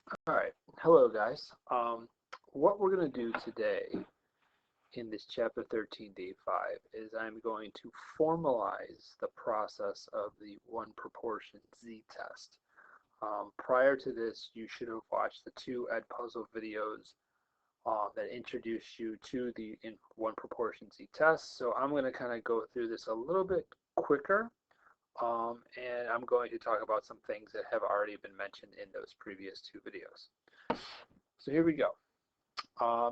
All right, hello guys. What we're going to do today in this chapter 13, day 5, is I'm going to formalize the process of the one proportion z-test. Prior to this, you should have watched the two Edpuzzle videos that introduce you to the one proportion z-test. So I'm going to kind of go through this a little bit quicker, and I'm going to talk about some things that have already been mentioned in those previous two videos. So here we go.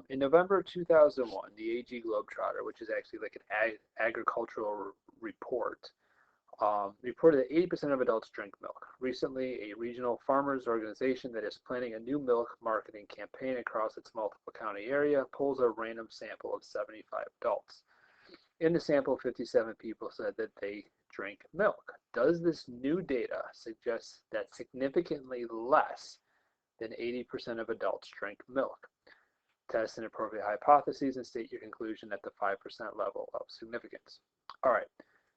In November 2001, the AG Globetrotter, which is actually like an agricultural report, reported that 80% of adults drink milk. Recently, a regional farmers organization that is planning a new milk marketing campaign across its multiple county area pulls a random sample of 75 adults. In the sample, 57 people said that they drink milk. Does this new data suggest that significantly less than 80% of adults drink milk? Test an appropriate hypotheses and state your conclusion at the 5% level of significance. All right,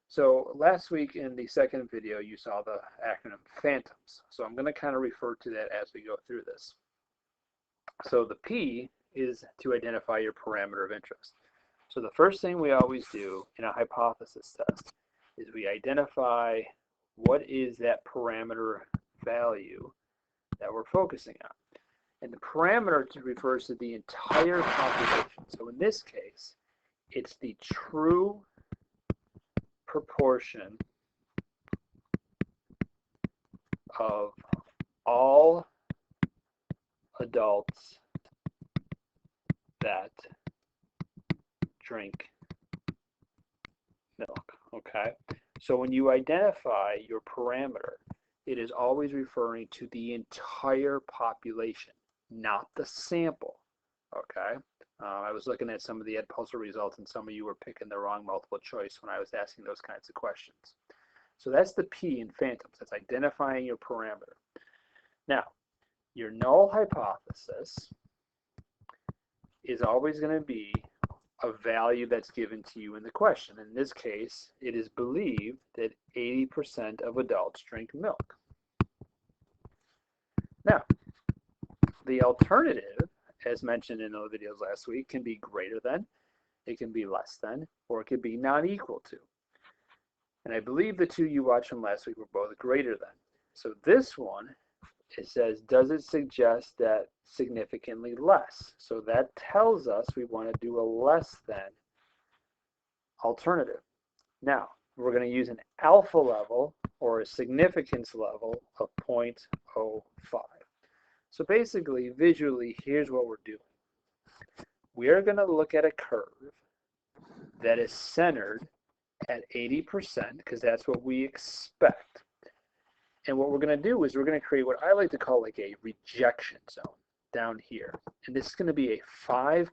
so last week in the second video, you saw the acronym PHANTOMS. So I'm going to kind of refer to that as we go through this. So the P is to identify your parameter of interest. So the first thing we always do in a hypothesis test is we identify what is that parameter value that we're focusing on. And the parameter refers to the entire population. So in this case, it's the true proportion of all adults that drink milk, okay? So when you identify your parameter, it is always referring to the entire population, not the sample, okay? I was looking at some of the Edpuzzle results, and some of you were picking the wrong multiple choice when I was asking those kinds of questions. So that's the P in phantoms. That's identifying your parameter. Now, your null hypothesis is always going to be a value that's given to you in the question. In this case, it is believed that 80% of adults drink milk. Now, the alternative, as mentioned in the videos last week, can be greater than, it can be less than, or it could be not equal to. And I believe the two you watched from last week were both greater than. So this one, it says, does it suggest that significantly less? So that tells us we want to do a less than alternative. Now, we're going to use an alpha level or a significance level of 0.05. So basically, visually, here's what we're doing. We are going to look at a curve that is centered at 80%, because that's what we expect. And what we're going to do is we're going to create what I like to call like a rejection zone down here. And this is going to be a 5%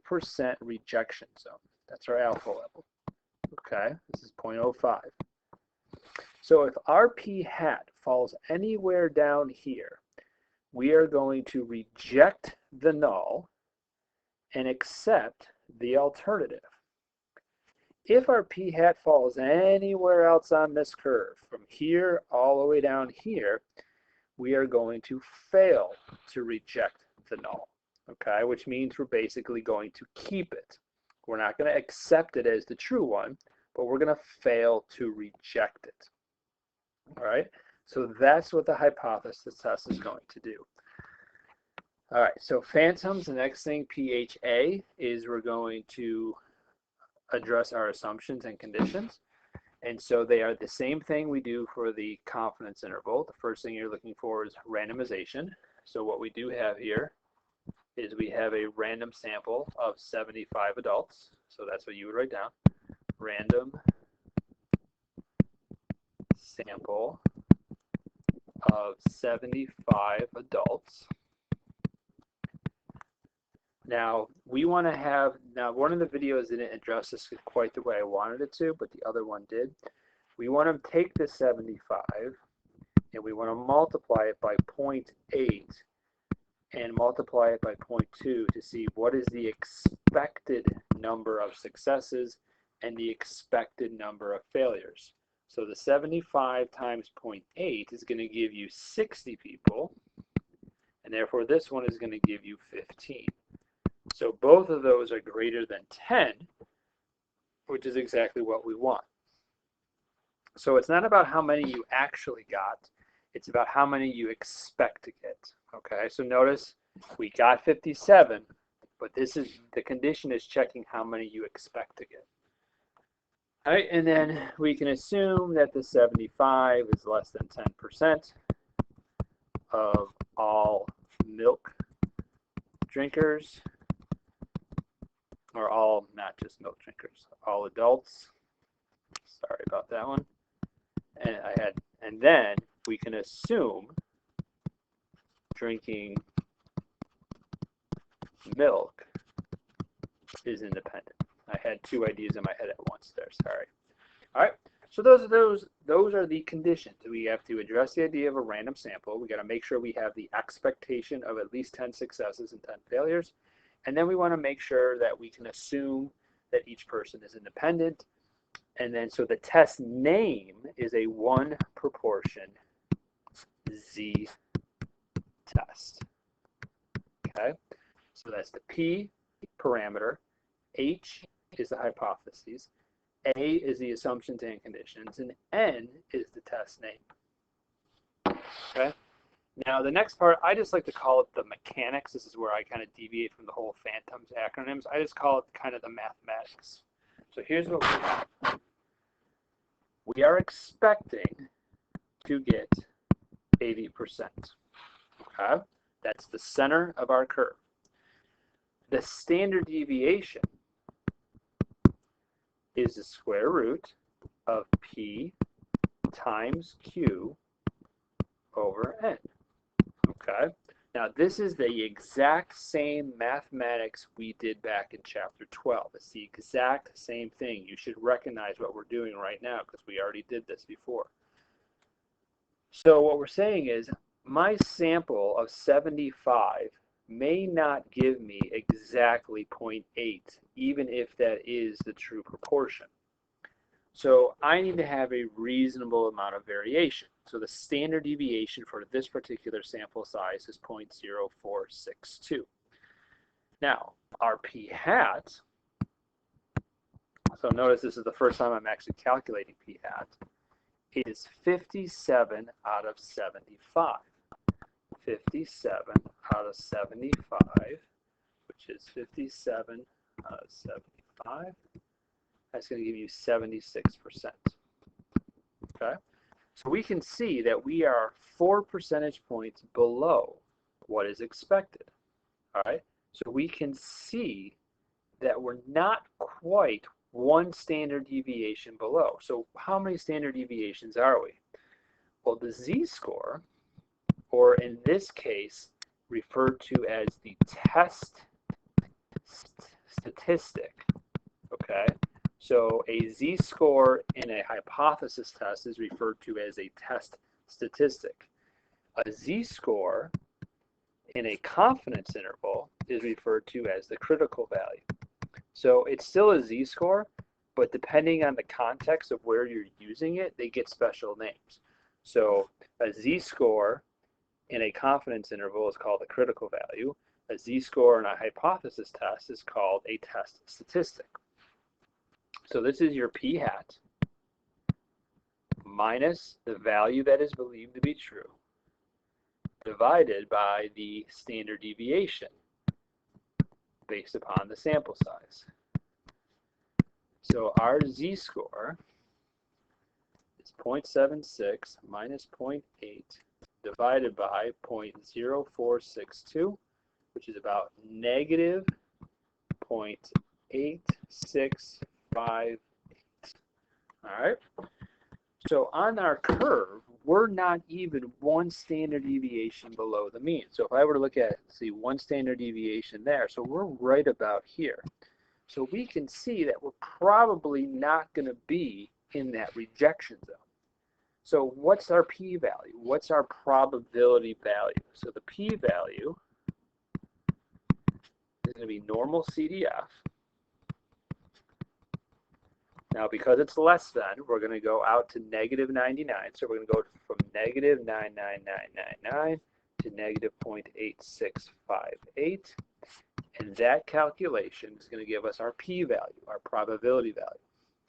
rejection zone. That's our alpha level. Okay, this is 0.05. So if our p hat falls anywhere down here, we are going to reject the null and accept the alternative. If our p hat falls anywhere else on this curve, from here all the way down here, we are going to fail to reject the null, okay? Which means we're basically going to keep it. We're not going to accept it as the true one, but we're going to fail to reject it, all right? So that's what the hypothesis test is going to do. All right, so phantoms, the next thing, PHA, is we're going to address our assumptions and conditions. And so they are the same thing we do for the confidence interval. The first thing you're looking for is randomization. So what we do have here is we have a random sample of 75 adults. So that's what you would write down. Random sample of 75 adults. Now, we want to have, now one of the videos didn't address this quite the way I wanted it to, but the other one did. We want to take the 75 and we want to multiply it by 0.8 and multiply it by 0.2 to see what is the expected number of successes and the expected number of failures. So the 75 times 0.8 is going to give you 60 people, and therefore this one is going to give you 15. So both of those are greater than 10, which is exactly what we want. So it's not about how many you actually got, it's about how many you expect to get. Okay, so notice we got 57, but this is the condition is checking how many you expect to get. All right, and then we can assume that the 75 is less than 10% of all milk drinkers, or all, not just milk drinkers, all adults. Sorry about that one. And then we can assume drinking milk is independent. I had two ideas in my head at once there, sorry. All right, so those are the conditions. We have to address the idea of a random sample. We got to make sure we have the expectation of at least 10 successes and 10 failures. And then we want to make sure that we can assume that each person is independent. And then so the test name is a one proportion Z test. Okay, so that's the P parameter, H is the hypotheses, A is the assumptions and conditions, and N is the test name. Okay, now the next part, I just like to call it the mechanics. This is where I kind of deviate from the whole phantoms acronyms. I just call it kind of the mathematics. So here's what we have. We are expecting to get 80%. Okay, that's the center of our curve. The standard deviation is the square root of P times Q over N. Okay, now this is the exact same mathematics we did back in chapter 12. It's the exact same thing. You should recognize what we're doing right now because we already did this before. So what we're saying is my sample of 75 may not give me exactly 0.8, even if that is the true proportion. So I need to have a reasonable amount of variation. So the standard deviation for this particular sample size is 0.0462. Now, our p hat, so notice this is the first time I'm actually calculating p hat, is 57 out of 75. 57 out of 75, which is 57 out of 75. That's going to give you 76%. Okay? So we can see that we are 4 percentage points below what is expected. All right? So we can see that we're not quite one standard deviation below. So how many standard deviations are we? Well, the z-score, or in this case, referred to as the test statistic, okay? So a z-score in a hypothesis test is referred to as a test statistic. A z-score in a confidence interval is referred to as the critical value. So it's still a z-score, but depending on the context of where you're using it, they get special names. So a z-score in a confidence interval is called a critical value. A z-score in a hypothesis test is called a test statistic. So this is your p hat minus the value that is believed to be true divided by the standard deviation based upon the sample size. So our z-score is 0.76 minus 0.8 divided by 0.0462, which is about negative 0.8658. All right. So on our curve, we're not even one standard deviation below the mean. So if I were to look at, see, one standard deviation there, so we're right about here. So we can see that we're probably not going to be in that rejection zone. So what's our p-value? What's our probability value? So the p-value is going to be normal CDF. Now, because it's less than, we're going to go out to negative 99. So we're going to go from negative 99999 to to negative 0.8658. And that calculation is going to give us our p-value, our probability value.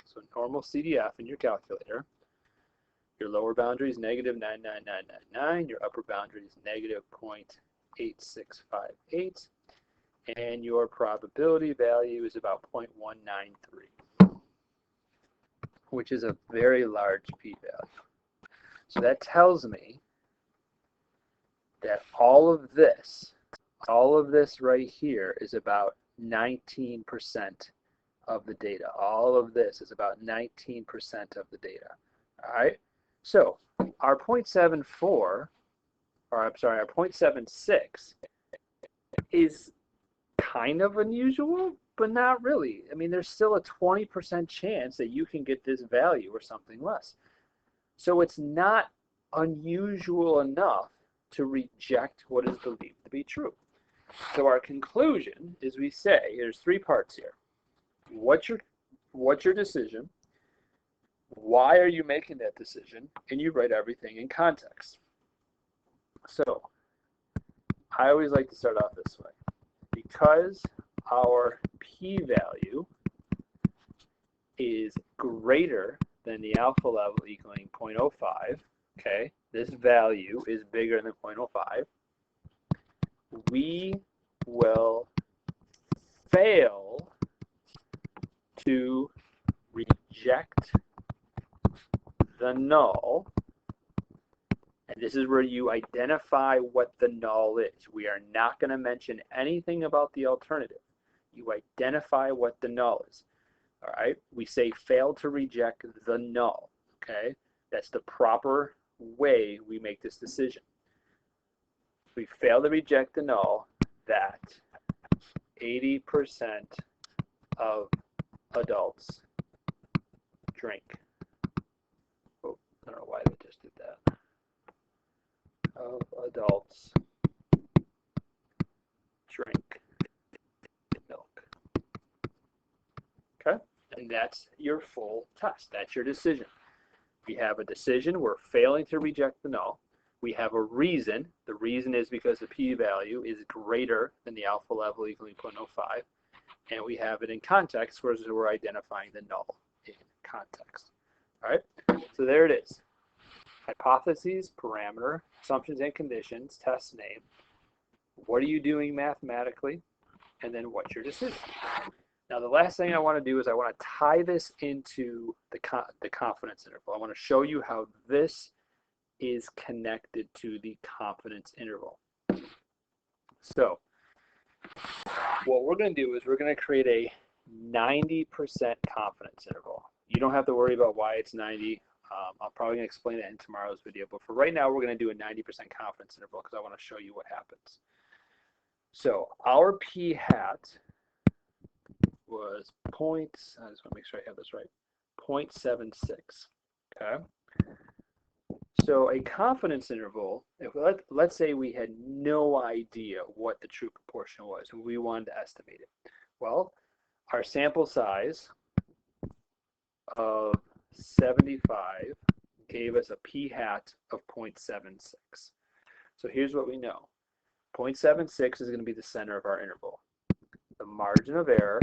So normal CDF in your calculator, your lower boundary is negative 99999, your upper boundary is negative 0.8658, and your probability value is about 0.193, which is a very large p-value. So that tells me that all of this right here is about 19% of the data. All of this is about 19% of the data. All right? So our 0.74, or I'm sorry, our 0.76 is kind of unusual, but not really. I mean, there's still a 20% chance that you can get this value or something less. So it's not unusual enough to reject what is believed to be true. So our conclusion is we say, there's three parts here. What's your decision? Why are you making that decision? And you write everything in context. So I always like to start off this way. Because our p-value is greater than the alpha level equaling 0.05, okay, this value is bigger than 0.05, we will fail to reject the null. And this is where you identify what the null is. We are not going to mention anything about the alternative. You identify what the null is. All right? We say fail to reject the null. Okay? That's the proper way we make this decision. We fail to reject the null that 80% of adults drink. Oh, I don't know why they just did that. Of adults drink milk. Okay? And that's your full test. That's your decision. We have a decision. We're failing to reject the null. We have a reason. The reason is because the p-value is greater than the alpha level equaling 0.05. And we have it in context, whereas we're identifying the null in context. All right? So there it is. Hypotheses, parameter, assumptions and conditions, test name. What are you doing mathematically? And then what's your decision? Now the last thing I want to do is I want to tie this into the confidence interval. I want to show you how this is connected to the confidence interval. So what we're going to do is we're going to create a 90% confidence interval. You don't have to worry about why it's 90. I'm probably going to explain that in tomorrow's video, but for right now, we're going to do a 90% confidence interval because I want to show you what happens. So our p hat was I just want to make sure I have this right, 0.76, okay? So a confidence interval, if let's say we had no idea what the true proportion was and we wanted to estimate it. Well, our sample size of 75 gave us a p hat of 0.76. So here's what we know. 0.76 is going to be the center of our interval. The margin of error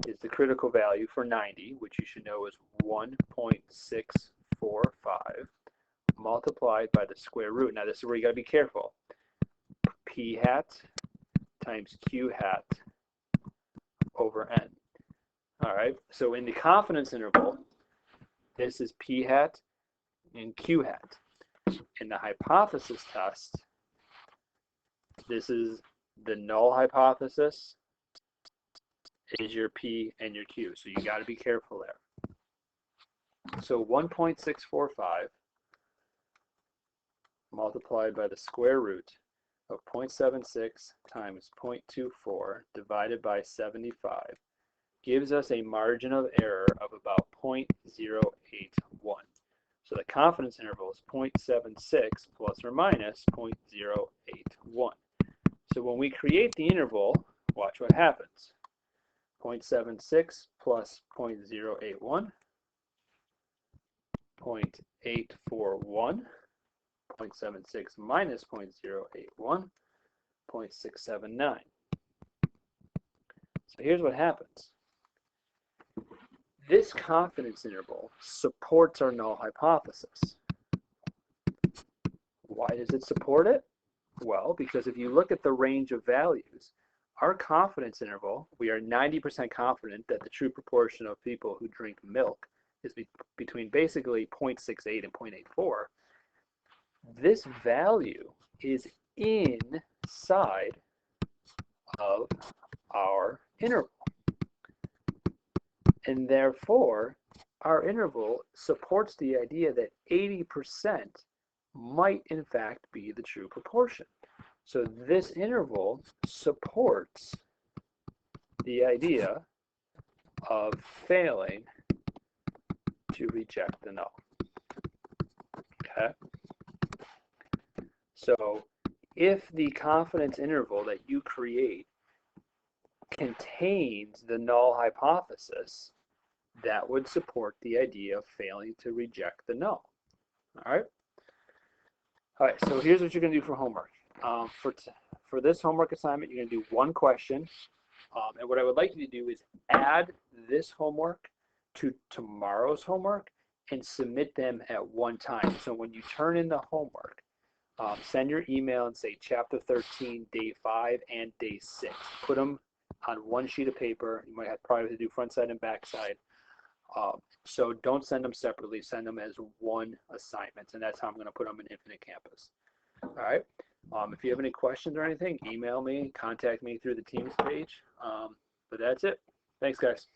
is the critical value for 90, which you should know is 1.645 multiplied by the square root. Now this is where you got to be careful. P hat times Q hat over N. All right, so in the confidence interval, this is P hat and Q hat. In the hypothesis test, this is the null hypothesis is your P and your Q. So you got to be careful there. So 1.645 multiplied by the square root of 0.76 times 0.24 divided by 75 gives us a margin of error of about 0.081. So the confidence interval is 0.76 plus or minus 0.081. So when we create the interval, watch what happens. 0.76 plus 0.081, 0.841, 0.76 minus 0.081, 0.679. So here's what happens. This confidence interval supports our null hypothesis. Why does it support it? Well, because if you look at the range of values, our confidence interval, we are 90% confident that the true proportion of people who drink milk is between basically 0.68 and 0.84. This value is inside of our interval. And therefore, our interval supports the idea that 80% might in fact be the true proportion. So this interval supports the idea of failing to reject the null. Okay? So if the confidence interval that you create contains the null hypothesis, that would support the idea of failing to reject the null. All right? All right, so here's what you're going to do for homework. For this homework assignment, you're going to do one question. And what I would like you to do is add this homework to tomorrow's homework and submit them at one time. So when you turn in the homework, send your email and say chapter 13, day 5, and day 6. Put them on one sheet of paper. You might probably have to do front side and back side. So don't send them separately. Send them as one assignment, and that's how I'm going to put them in Infinite Campus. All right. If you have any questions or anything, email me, contact me through the Teams page. But that's it. Thanks, guys.